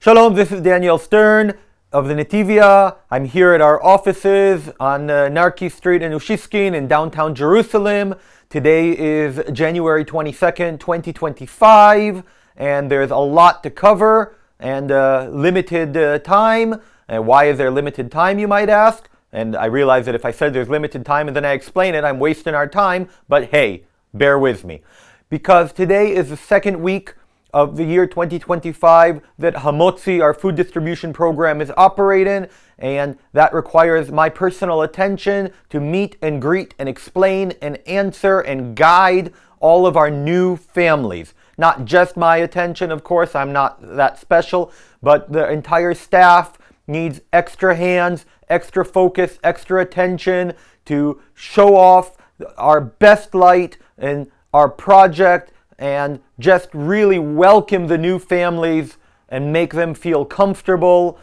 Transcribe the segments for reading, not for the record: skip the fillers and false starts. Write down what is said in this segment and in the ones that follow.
Shalom, this is Daniel Stern of the Netivyah. I'm here at our offices on Narki Street in Ushiskin in downtown Jerusalem. Today is January 22nd, 2025, and there's a lot to cover and limited time. And why is there limited time, you might ask? And I realize that if I said there's limited time and then I explain it, I'm wasting our time, but hey, bear with me. Because today is the second week of the year 2025 that Hamotzi, our food distribution program, is operating, and that requires my personal attention to meet and greet and explain and answer and guide all of our new families. Not just my attention, of course, I'm not that special, but the entire staff needs extra hands, extra focus, extra attention to show off our best light in our project and just really welcome the new families and make them feel comfortable.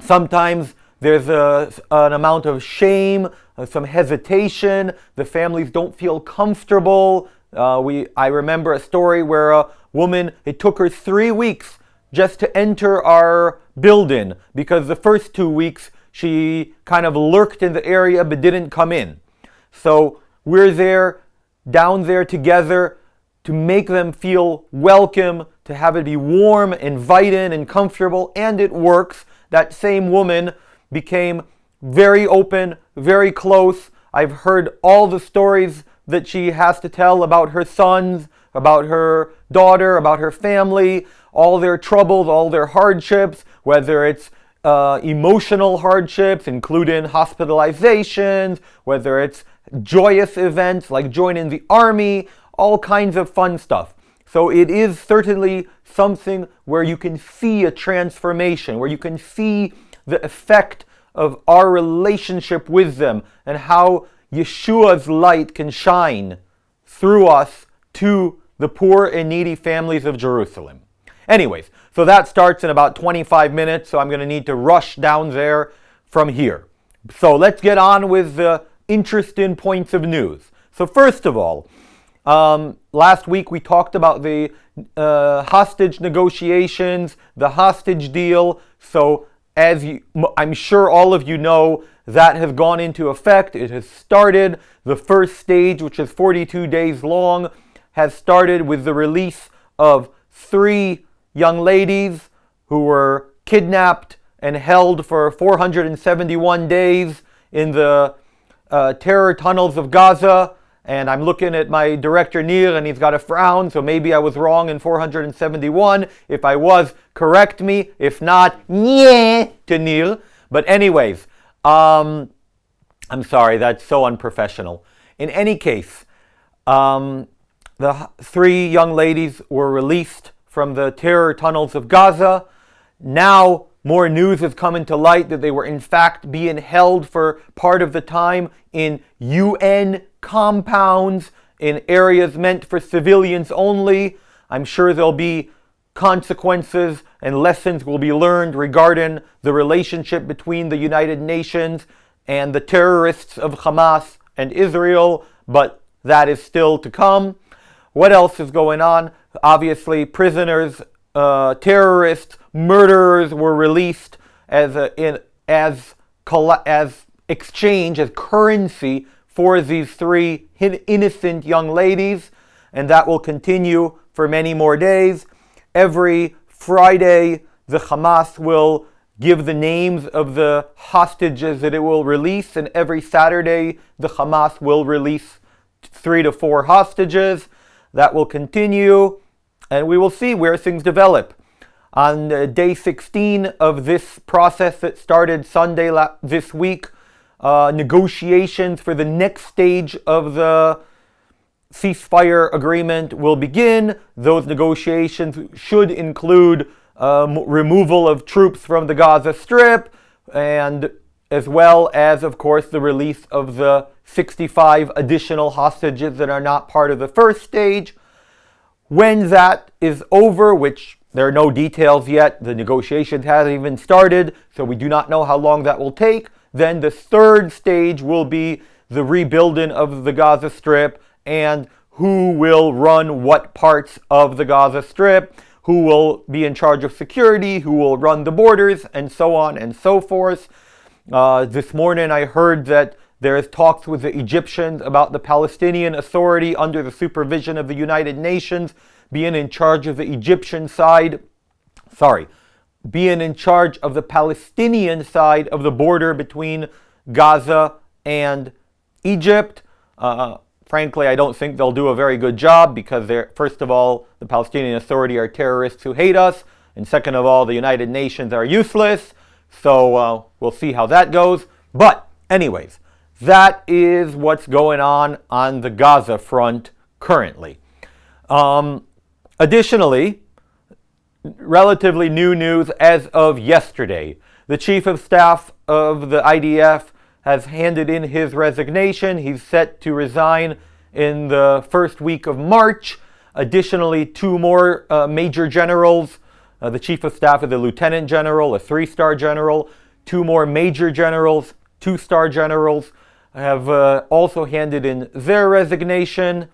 Sometimes there's an amount of shame, some hesitation. The families don't feel comfortable. I remember a story where a woman, it took her 3 weeks just to enter our building because the first 2 weeks she kind of lurked in the area but didn't come in. So we're there, down there together to make them feel welcome, to have it be warm, inviting, and comfortable, and it works. That same woman became very open, very close. I've heard all the stories that she has to tell about her sons, about her daughter, about her family, all their troubles, all their hardships, whether it's emotional hardships, including hospitalizations, whether it's joyous events like joining the army, all kinds of fun stuff. So it is certainly something where you can see a transformation, where you can see the effect of our relationship with them and how Yeshua's light can shine through us to the poor and needy families of Jerusalem. Anyways, so that starts in about 25 minutes, so I'm going to need to rush down there from here. So let's get on with the interesting points of news. So first of all, last week we talked about the hostage negotiations, the hostage deal. So I'm sure all of you know, that has gone into effect. It has started. The first stage, which is 42 days long, has started with the release of 3 young ladies who were kidnapped and held for 471 days in the terror tunnels of Gaza. And I'm looking at my director Nir, and he's got a frown, so maybe I was wrong in 471. If I was, correct me. If not, yeah, to Nir. But anyways, I'm sorry, that's so unprofessional. In any case, the 3 young ladies were released from the terror tunnels of Gaza. Now, more news has come into light that they were in fact being held for part of the time in UN compounds, in areas meant for civilians only. I'm sure there'll be consequences and lessons will be learned regarding the relationship between the United Nations and the terrorists of Hamas and Israel, but that is still to come. What else is going on? Obviously, prisoners, terrorists, murderers were released as exchange, as currency for these 3 innocent young ladies, and that will continue for many more days. Every Friday, the Hamas will give the names of the hostages that it will release, and every Saturday, the Hamas will release 3 to 4 hostages. That will continue, and we will see where things develop. On day 16 of this process that started Sunday this week, negotiations for the next stage of the ceasefire agreement will begin. Those negotiations should include removal of troops from the Gaza Strip, and as well as, of course, the release of the 65 additional hostages that are not part of the first stage. When that is over, which there are no details yet, the negotiations haven't even started, so we do not know how long that will take, then the third stage will be the rebuilding of the Gaza Strip and who will run what parts of the Gaza Strip, who will be in charge of security, who will run the borders, and so on and so forth. This morning I heard that there is talks with the Egyptians about the Palestinian Authority under the supervision of the United Nations being in charge of the Egyptian side, being in charge of the Palestinian side of the border between Gaza and Egypt. Frankly, I don't think they'll do a very good job because first of all, the Palestinian Authority are terrorists who hate us, and second of all, the United Nations are useless. So we'll see how that goes. But anyways, that is what's going on the Gaza front currently. Additionally, relatively new news as of yesterday. The Chief of Staff of the IDF has handed in his resignation. He's set to resign in the first week of March. Additionally, two more major generals, the Chief of Staff is a Lieutenant General, a 3-star general, two more major generals, 2-star generals, have also handed in their resignation.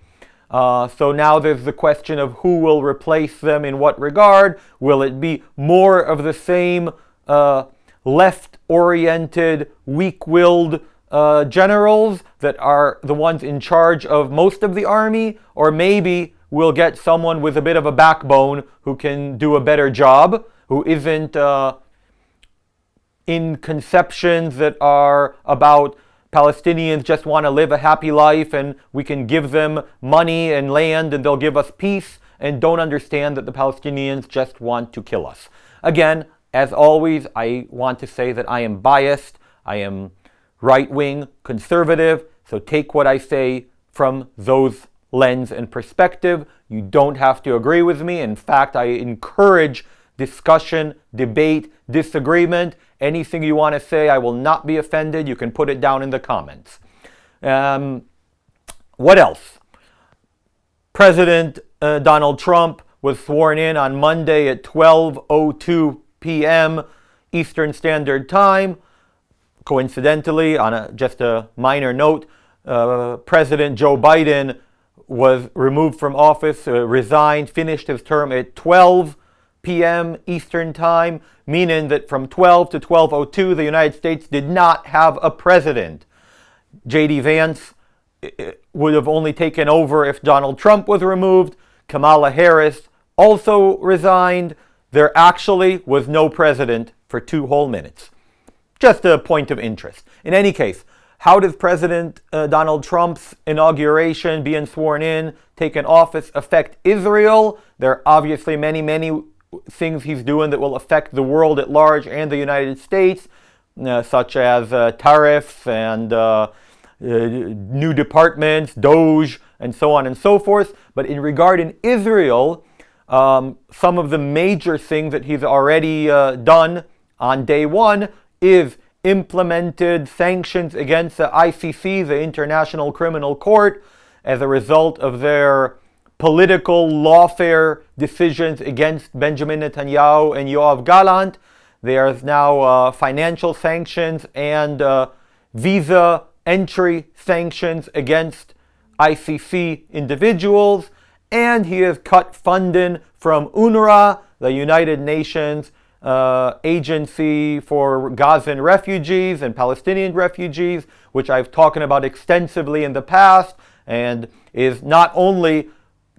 So now there's the question of who will replace them in what regard. Will it be more of the same left-oriented, weak-willed generals that are the ones in charge of most of the army? Or maybe we'll get someone with a bit of a backbone who can do a better job, who isn't in conceptions that are about Palestinians just want to live a happy life and we can give them money and land and they'll give us peace, and don't understand that the Palestinians just want to kill us. Again, as always, I want to say that I am biased. I am right-wing, conservative, so take what I say from those lens and perspective. You don't have to agree with me. In fact, I encourage discussion, debate, disagreement. Anything you want to say, I will not be offended. You can put it down in the comments. What else? President Donald Trump was sworn in on Monday at 12:02 p.m. Eastern Standard Time. Coincidentally, on just a minor note, President Joe Biden was removed from office, resigned, finished his term at 12 p.m. Eastern Time, meaning that from 12 to 12:02, the United States did not have a president. J.D. Vance would have only taken over if Donald Trump was removed. Kamala Harris also resigned. There actually was no president for 2 whole minutes. Just a point of interest. In any case, how does President Donald Trump's inauguration, being sworn in, taking office, affect Israel? There are obviously many things he's doing that will affect the world at large and the United States, such as tariffs and new departments, DOGE, and so on and so forth. But in regarding Israel, some of the major things that he's already done on day one is implemented sanctions against the ICC, the International Criminal Court, as a result of their political lawfare decisions against Benjamin Netanyahu and Yoav Gallant. There's now financial sanctions and visa entry sanctions against ICC individuals, and he has cut funding from UNRWA, the United Nations agency for Gazan refugees and Palestinian refugees, which I've talked about extensively in the past, and is not only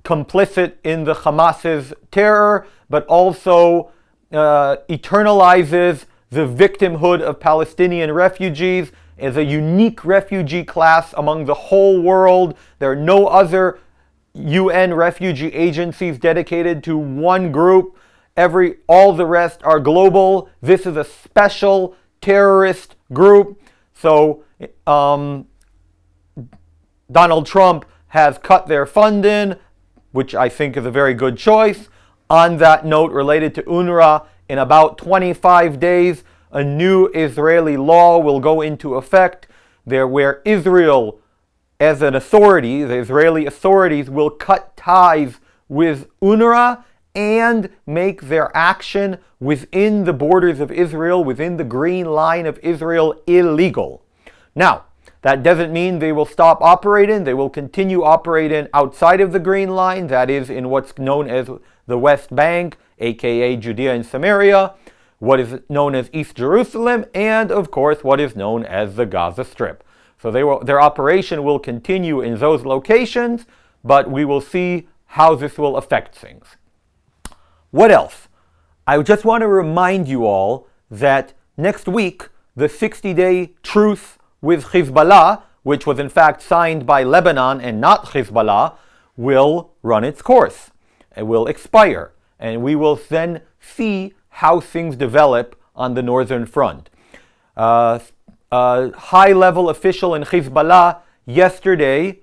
complicit in the Hamas's terror, but also eternalizes the victimhood of Palestinian refugees as a unique refugee class among the whole world. There are no other UN refugee agencies dedicated to one group. All the rest are global. This is a special terrorist group. So Donald Trump has cut their funding, which I think is a very good choice. On that note, related to UNRWA, in about 25 days, a new Israeli law will go into effect there where Israel, as an authority, the Israeli authorities will cut ties with UNRWA and make their action within the borders of Israel, within the green line of Israel, illegal. Now, that doesn't mean they will stop operating. They will continue operating outside of the green line, that is in what's known as the West Bank aka Judea and Samaria, what is known as East Jerusalem, and of course what is known as the Gaza Strip. So their operation will continue in those locations, but we will see how this will affect things. What else? I just want to remind you all that next week, the 60-day truce with Hezbollah, which was in fact signed by Lebanon and not Hezbollah, will run its course. It will expire. And we will then see how things develop on the northern front. A high-level official in Hezbollah yesterday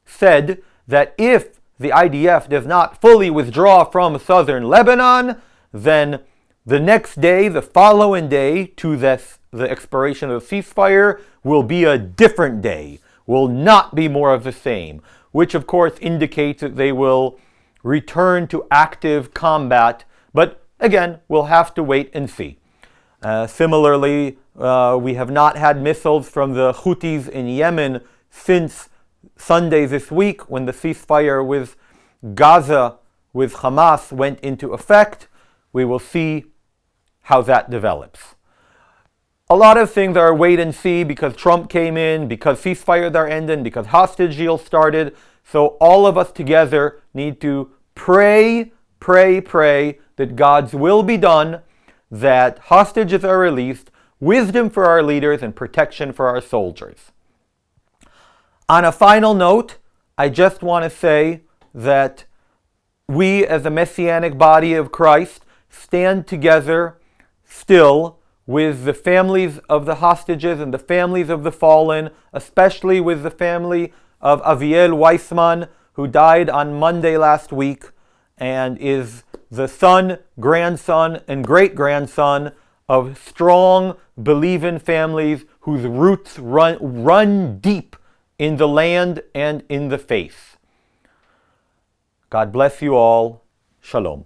said that if the IDF does not fully withdraw from southern Lebanon, then the next day, the following day to the expiration of the ceasefire, will be a different day, will not be more of the same, which of course indicates that they will return to active combat, but again, we'll have to wait and see. Similarly, we have not had missiles from the Houthis in Yemen since Sunday this week, when the ceasefire with Gaza, with Hamas, went into effect. We will see how that develops. A lot of things are wait and see because Trump came in, because ceasefires are ending, because hostage deals started. So all of us together need to pray that God's will be done, that hostages are released, wisdom for our leaders, and protection for our soldiers. On a final note, I just want to say that we as a Messianic body of Christ stand together still with the families of the hostages and the families of the fallen, especially with the family of Aviel Weissman, who died on Monday last week and is the son, grandson, and great-grandson of strong, believing families whose roots run deep in the land and in the faith. God bless you all. Shalom.